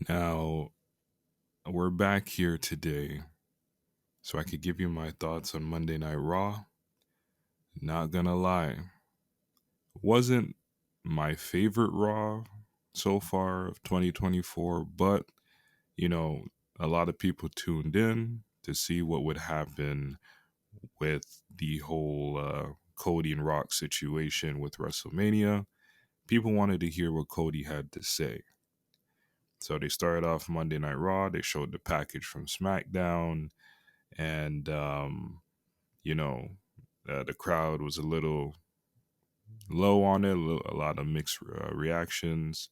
Now, we're back here today so I could give you my thoughts on Monday Night Raw. Not gonna lie, wasn't my favorite Raw so far of 2024, but you know, a lot of people tuned in to see what would happen with the whole Cody and Rock situation with WrestleMania. People wanted to hear what Cody had to say. So they started off Monday Night Raw. They showed the package from SmackDown, and you know, the crowd was a little low on it. A lot of mixed reactions,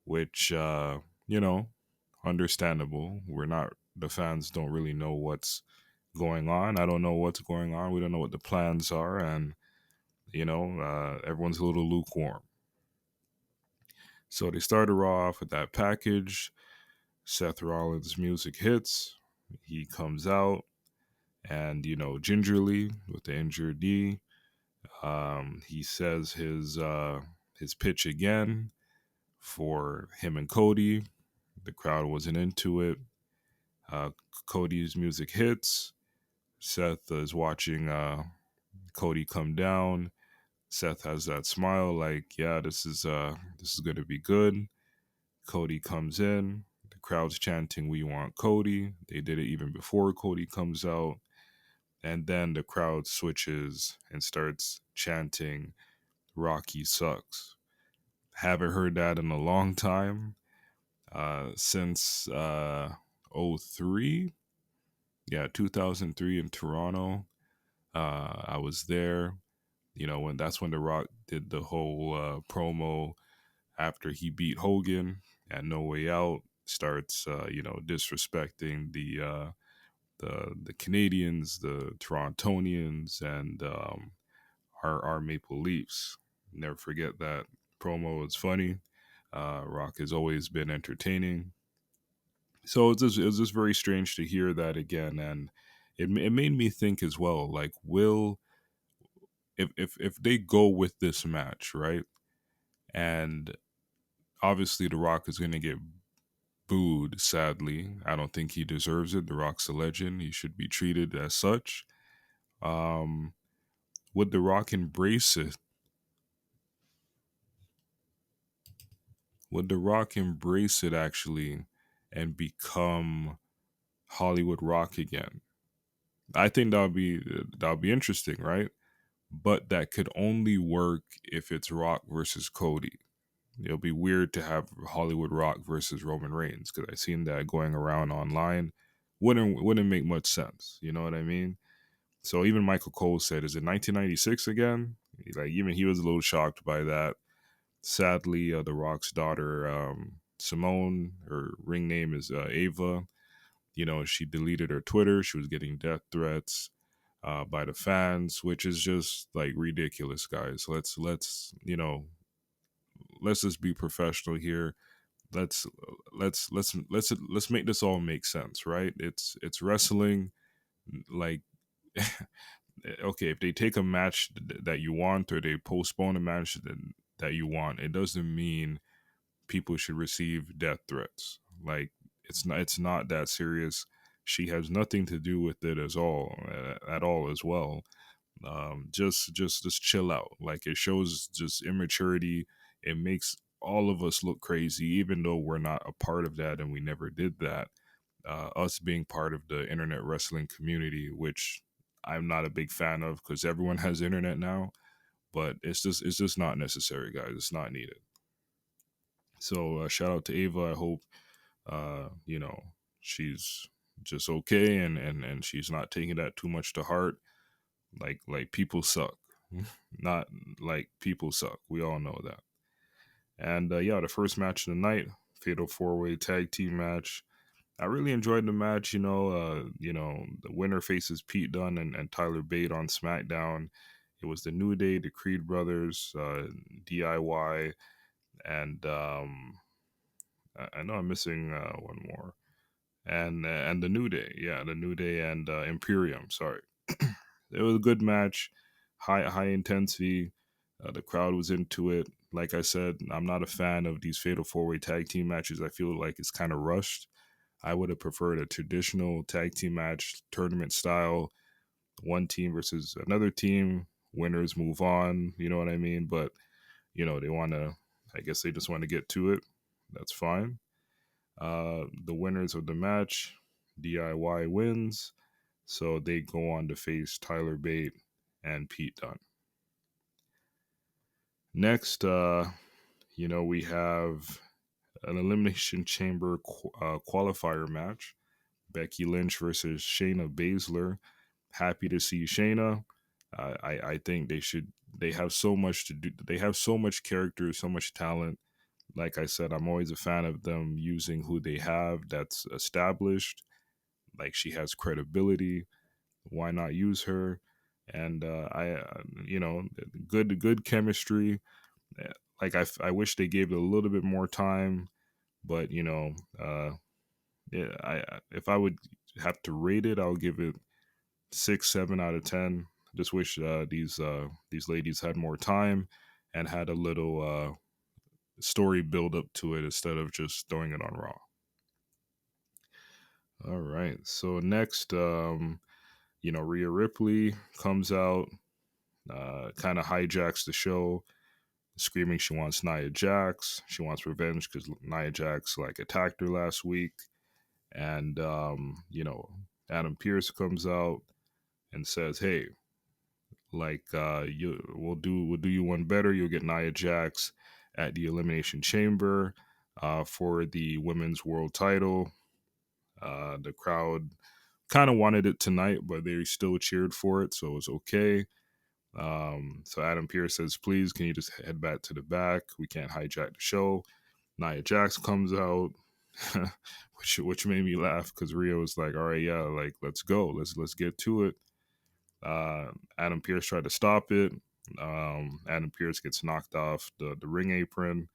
which you know, understandable. We're not the fans don't really know what's going on. I don't know what's going on. We don't know what the plans are, and everyone's a little lukewarm. So they started Raw off with that package. Seth Rollins' music hits. He comes out, and gingerly with the injured knee, he says his pitch again for him and Cody. The crowd wasn't into it. Uh, Cody's music hits. Seth is watching Cody come down. Seth has that smile, like, yeah, this is gonna be good. Cody comes in. The crowd's chanting, "We want Cody." They did it even before Cody comes out, and then the crowd switches and starts chanting, "Rocky sucks." Haven't heard that in a long time, since '03. Yeah, 2003 in Toronto. I was there. When that's when The Rock did the whole promo after he beat Hogan at No Way Out. Starts, disrespecting the Canadians, the Torontonians, and our Maple Leafs. Never forget that promo. It's funny. Rock has always been entertaining. So it was just very strange to hear that again, and it made me think as well. Like, will if they go with this match, right? And obviously, The Rock is going to get booed. Sadly, I don't think he deserves it. The Rock's a legend. He should be treated as such. Um, would The Rock embrace it? Would The Rock embrace it actually and become Hollywood Rock again? I think that would be interesting, right? But that could only work if it's Rock versus Cody. It'll be weird to have Hollywood Rock versus Roman Reigns because I've seen that going around online. Wouldn't make much sense. You know what I mean? So even Michael Cole said, "Is it 1996 again?" Like even he was a little shocked by that. Sadly, The Rock's daughter, Simone, her ring name is Ava. She deleted her Twitter. She was getting death threats by the fans, which is just like ridiculous, guys. Let's just be professional here. Let's make this all make sense, right? It's wrestling. Like, okay, if they take a match that you want or they postpone a match that you want, it doesn't mean people should receive death threats. Like, it's not that serious. She has nothing to do with it at all as well. Just chill out. Like, it shows just immaturity. It makes all of us look crazy, even though we're not a part of that and we never did that. Us being part of the internet wrestling community, which I'm not a big fan of because everyone has internet now, but it's just not necessary, guys. It's not needed. So shout out to Ava. I hope she's just okay, and she's not taking that too much to heart. Like people suck, not like people suck. We all know that. And yeah, the first match of the night, fatal four way tag team match. I really enjoyed the match. The winner faces Pete Dunne and Tyler Bate on SmackDown. It was the New Day, the Creed brothers, DIY, and I know I'm missing one more, and the New Day, yeah, the New Day and Imperium. Sorry, it was a good match, high intensity. The crowd was into it. Like I said, I'm not a fan of these fatal four way tag team matches. I feel like it's kind of rushed. I would have preferred a traditional tag team match, tournament style, one team versus another team. Winners move on. You know what I mean? But they want to. I guess they just want to get to it. That's fine. The winners of the match, DIY wins, so they go on to face Tyler Bate and Pete Dunne. Next, we have an Elimination Chamber qualifier match. Becky Lynch versus Shayna Baszler. Happy to see Shayna. I think they have so much to do. They have so much character, so much talent. Like I said, I'm always a fan of them using who they have that's established. Like, she has credibility. Why not use her? And good chemistry. Like, I wish they gave it a little bit more time, but yeah, if I would have to rate it, I'll give it 6, 7 out of 10. Just wish these ladies had more time and had a little story build up to it instead of just throwing it on Raw. All right. So next, Rhea Ripley comes out, kind of hijacks the show, screaming she wants Nia Jax. She wants revenge because Nia Jax attacked her last week, and Adam Pearce comes out and says, "Hey, we'll do you one better. You'll get Nia Jax at the Elimination Chamber for the women's world title." The crowd kind of wanted it tonight, but they still cheered for it, so it was okay. So Adam Pearce says, "Please, can you just head back to the back? We can't hijack the show." Nia Jax comes out, which made me laugh because Rhea was like, "All right, yeah, let's go, let's get to it." Adam Pearce tried to stop it. Adam Pearce gets knocked off the ring apron.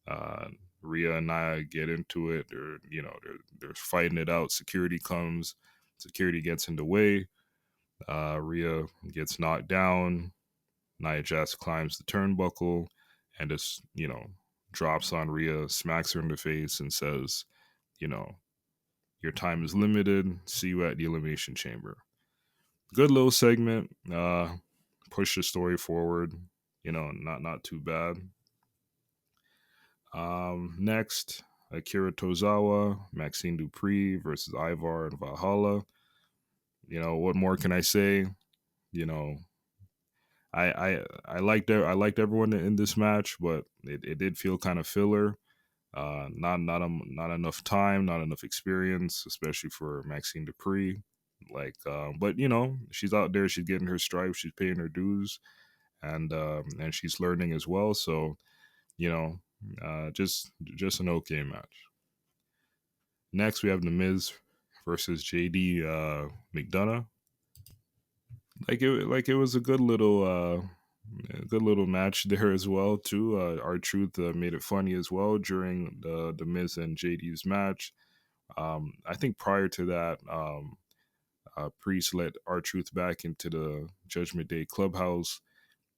Uh, Rhea and Nia get into it. They're fighting it out. Security comes. Security gets in the way. Rhea gets knocked down. Nia Jax climbs the turnbuckle and just drops on Rhea, smacks her in the face, and says, "Your time is limited. See you at the Elimination Chamber." Good little segment. Push the story forward. Not too bad. Next, Akira Tozawa, Maxine Dupree versus Ivar and Valhalla. What more can I say? I liked everyone in this match, but it did feel kind of filler. Not enough time, not enough experience, especially for Maxine Dupree. But she's out there, she's getting her stripes, she's paying her dues, and she's learning as well. So just an okay match. Next, we have The Miz versus JD McDonough. It was a good little match there as well too. R-Truth made it funny as well during the Miz and JD's match. I think prior to that, Priest let R-Truth back into the Judgment Day clubhouse.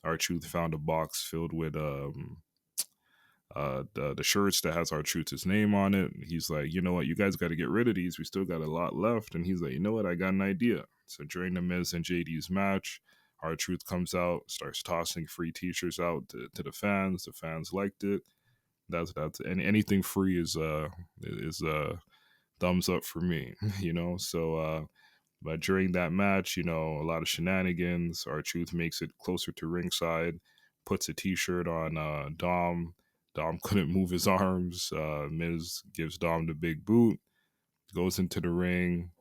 R-Truth found a box filled with the shirts that has R-Truth's name on it. He's like, "You know what, you guys got to get rid of these. We still got a lot left." And he's like, "You know what, I got an idea." So during the Miz and JD's match, R-Truth comes out, starts tossing free T-shirts out to the fans. The fans liked it. That's and anything free is thumbs up for me. So but during that match, a lot of shenanigans. R-Truth makes it closer to ringside, puts a T-shirt on Dom. Dom couldn't move his arms. Miz gives Dom the big boot, goes into the ring.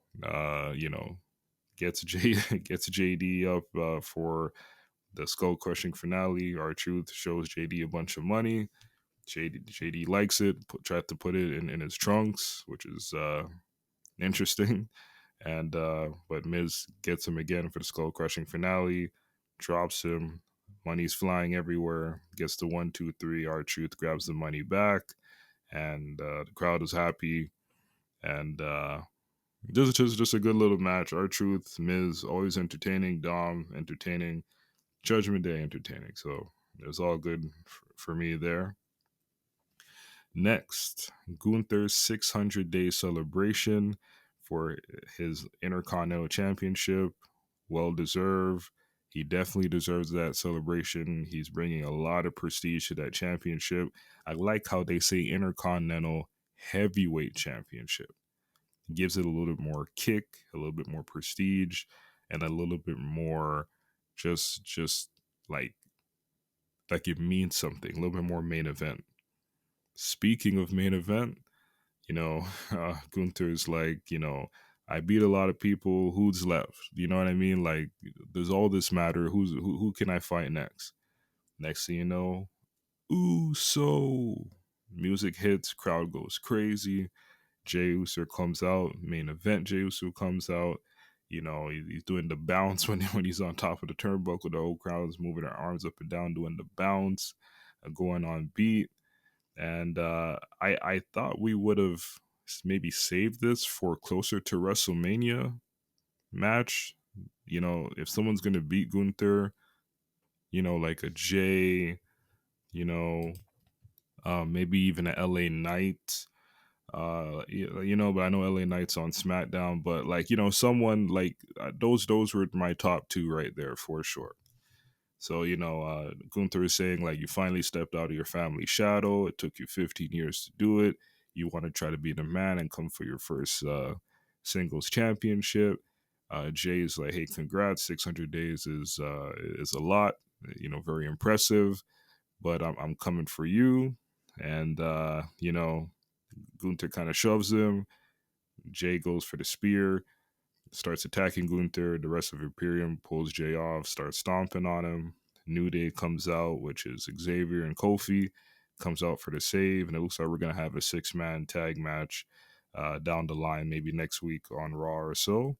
Gets gets JD up for the skull crushing finale. R-Truth shows JD a bunch of money. JD likes it. Tried to put it in his trunks, which is interesting. And but Miz gets him again for the skull crushing finale. Drops him. Money's flying everywhere. Gets the 1, 2, 3. R-Truth grabs the money back, and the crowd is happy. And just a good little match. R-Truth, Miz, always entertaining. Dom, entertaining. Judgment Day, entertaining. So it was all good for me there. Next, Gunther's 600-day celebration for his Intercontinental Championship. Well deserved. He definitely deserves that celebration. He's bringing a lot of prestige to that championship. I like how they say Intercontinental Heavyweight Championship. It gives it a little bit more kick, a little bit more prestige, and a little bit more just like it means something. A little bit more main event. Speaking of main event, you know, Gunther's like, I beat a lot of people. Who's left? You know what I mean? Like, does all this matter? Who can I fight next? Next thing you know, ooh, so music hits, crowd goes crazy. Jey Uso comes out, main event. Jey Uso comes out. He's doing the bounce when he's on top of the turnbuckle. The whole crowd is moving their arms up and down, doing the bounce, going on beat. And I thought we would have maybe saved this for closer to WrestleMania match. If someone's gonna beat Gunther, like a Jay, you know, maybe even an LA Knight. But I know LA Knight's on SmackDown, but like someone like those were my top two right there for sure. So, Gunther is saying, like, you finally stepped out of your family shadow. It took you 15 years to do it. You want to try to be the man and come for your first singles championship. Jay is like, hey, congrats. 600 days is a lot, very impressive, but I'm coming for you. And, Gunther kind of shoves him. Jay goes for the spear, starts attacking Gunther. The rest of Imperium pulls Jay off, starts stomping on him. New Day comes out, which is Xavier and Kofi, comes out for the save, and it looks like we're gonna have a 6-man tag match down the line, maybe next week on Raw or so.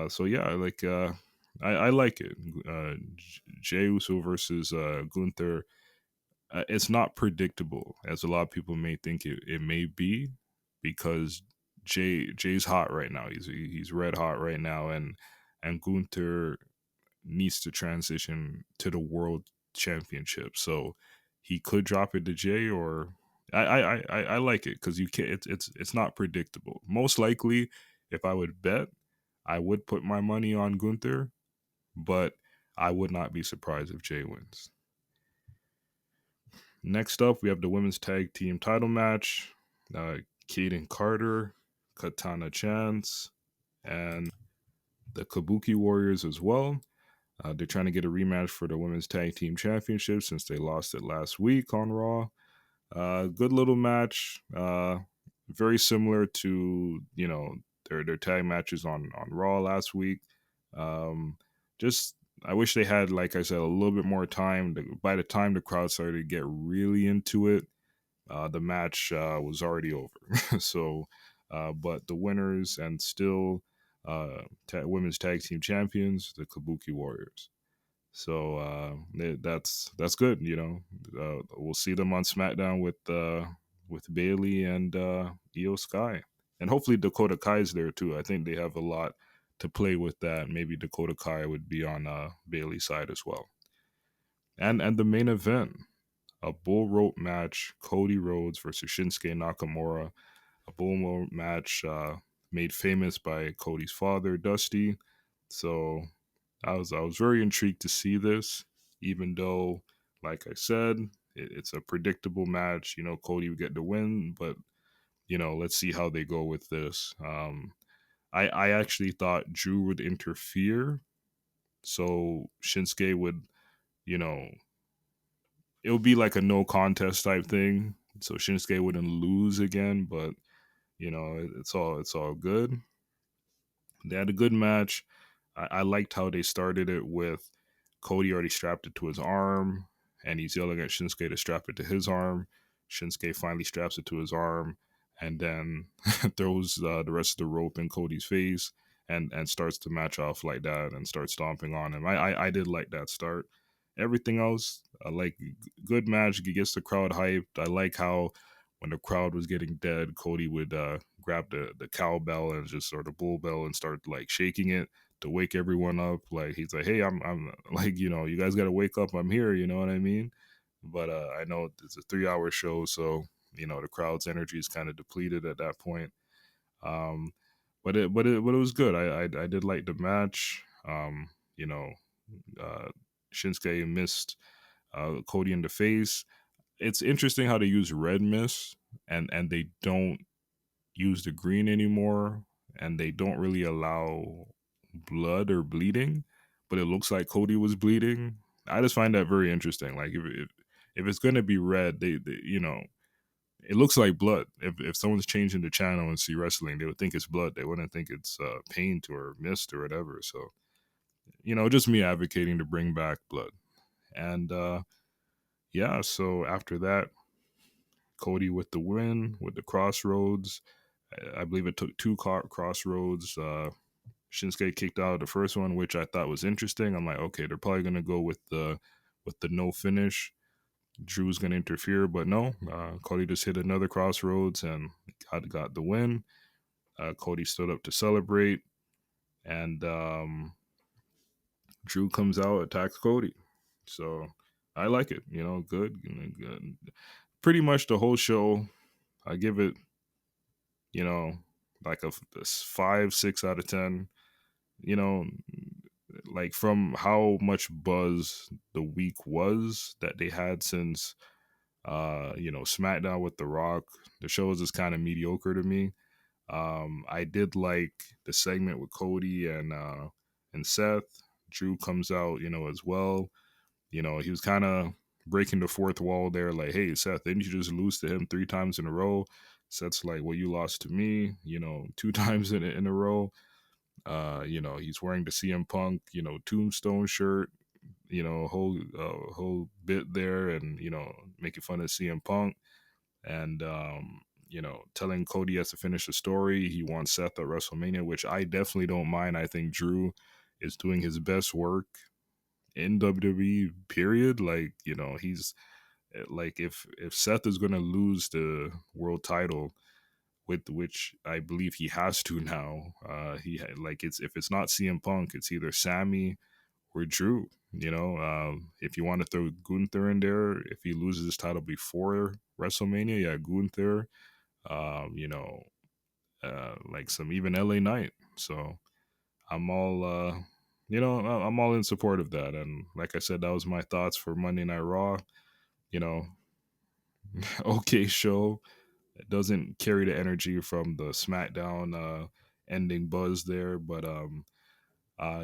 So yeah, I like it. Jey Uso versus Gunther. It's not predictable as a lot of people may think it may be, because Jay's hot right now. He's red hot right now, and Gunther needs to transition to the world championship. So he could drop it to Jay, or I like it because you can. It's not predictable. Most likely, if I would bet, I would put my money on Gunther, but I would not be surprised if Jay wins. Next up, we have the women's tag team title match. Kaden Carter, Katana Chance, and the Kabuki Warriors as well. They're trying to get a rematch for the women's tag team championship since they lost it last week on Raw. Good little match. Very similar to their tag matches on Raw last week. Just I wish they had, like I said, a little bit more time. By the time the crowd started to get really into it, the match was already over. So, but the winners and still women's tag team champions, the Kabuki Warriors. So that's good. We'll see them on SmackDown with Bailey and Io Sky, and hopefully Dakota Kai's there too. I think they have a lot to play with that. Maybe Dakota Kai would be on Bailey's side as well. And the main event, a bull rope match: Cody Rhodes versus Shinsuke Nakamura. A bull rope match made famous by Cody's father, Dusty. So I was very intrigued to see this, even though, like I said, it's a predictable match. Cody would get the win, but let's see how they go with this. I actually thought Drew would interfere, so Shinsuke would, you know, it would be like a no contest type thing. So Shinsuke wouldn't lose again, but it's all good. They had a good match. I liked how they started it with Cody already strapped it to his arm, and he's yelling at Shinsuke to strap it to his arm. Shinsuke finally straps it to his arm, and then throws the rest of the rope in Cody's face, and starts to match off like that and starts stomping on him. I did like that start. Everything else, like good match, gets the crowd hyped. I like how when the crowd was getting dead, Cody would grab the cowbell and just sort of bull bell and start like shaking it to wake everyone up. Like he's like, hey, I'm like, you guys got to wake up. I'm here. You know what I mean? but I know it's a 3 hour show, so the crowd's energy is kind of depleted at that point. Um, but it was good. I did like the match. You know, uh, Shinsuke missed Cody in the face. It's interesting how they use red mist, and they don't use the green anymore, and they don't really allow blood or bleeding, but it looks like Cody was bleeding. I just find that very interesting. Like if it's gonna be red, they it looks like blood. If someone's changing the channel and see wrestling, they would think it's blood. They wouldn't think it's paint or mist or whatever. So just me advocating to bring back blood. And yeah, so after that, Cody with the win with the crossroads. I believe it took two crossroads. Shinsuke kicked out of the first one, which I thought was interesting. I'm like, okay, they're probably gonna go with the no finish. Drew's gonna interfere, but no. Cody just hit another crossroads and got the win. Cody stood up to celebrate, and Drew comes out, attacks Cody. So I like it. Good, good. Pretty much the whole show. I give it, you know, like a 5, 6 out of 10. You know, like from how much buzz the week was that they had since SmackDown with The Rock. The show is just kind of mediocre to me. I did like the segment with Cody and Seth. Drew comes out, as well. He was kind of breaking the fourth wall there, like, hey, Seth, didn't you just lose to him 3 times in a row? Seth's like, well, you lost to me, 2 times in a row. He's wearing the CM Punk, tombstone shirt, whole bit there, and making fun of CM Punk, and telling Cody has to finish the story. He wants Seth at WrestleMania, which I definitely don't mind. I think Drew is doing his best work in WWE. Period. Like he's like if Seth is gonna lose the world title, with which I believe he has to now. Like it's if it's not CM Punk, it's either Sammy or Drew. If you want to throw Gunther in there, if he loses his title before WrestleMania, yeah, Gunther. Like some even LA Knight. So I'm all I'm all in support of that. And like I said, that was my thoughts for Monday Night Raw. You know, okay show. It doesn't carry the energy from the SmackDown ending buzz there, but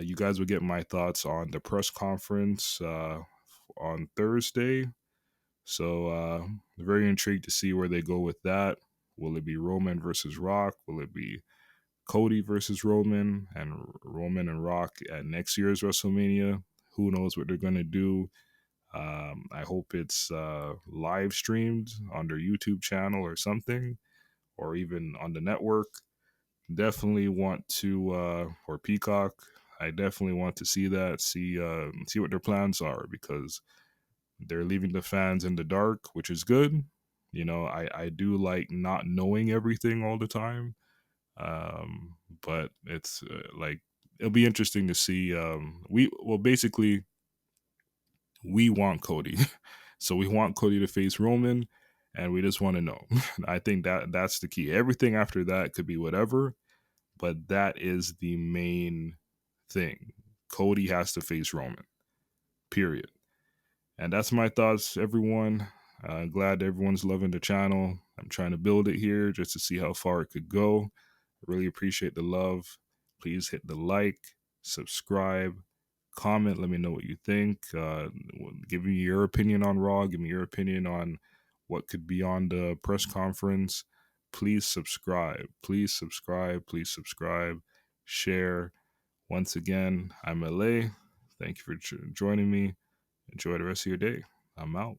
you guys will get my thoughts on the press conference on Thursday. So very intrigued to see where they go with that. Will it be Roman versus Rock? Will it be Cody versus Roman and Rock at next year's WrestleMania? Who knows what they're gonna do? I hope it's live streamed on their YouTube channel or something, or even on the network. Definitely want to, or Peacock. I definitely want to see that. See what their plans are, because they're leaving the fans in the dark, which is good. I do like not knowing everything all the time, but it's like it'll be interesting to see. Basically we want Cody. So we want Cody to face Roman, and we just want to know. I think that's the key. Everything after that could be whatever, but that is the main thing. Cody has to face Roman. Period. And that's my thoughts, everyone. Glad everyone's loving the channel. I'm trying to build it here just to see how far it could go. Really appreciate the love. Please hit the like, subscribe, comment. Let me know what you think. Give me your opinion on Raw. Give me your opinion on what could be on the press conference. Please subscribe. Please subscribe. Please subscribe. Share. Once again, I'm LA. Thank you for joining me. Enjoy the rest of your day. I'm out.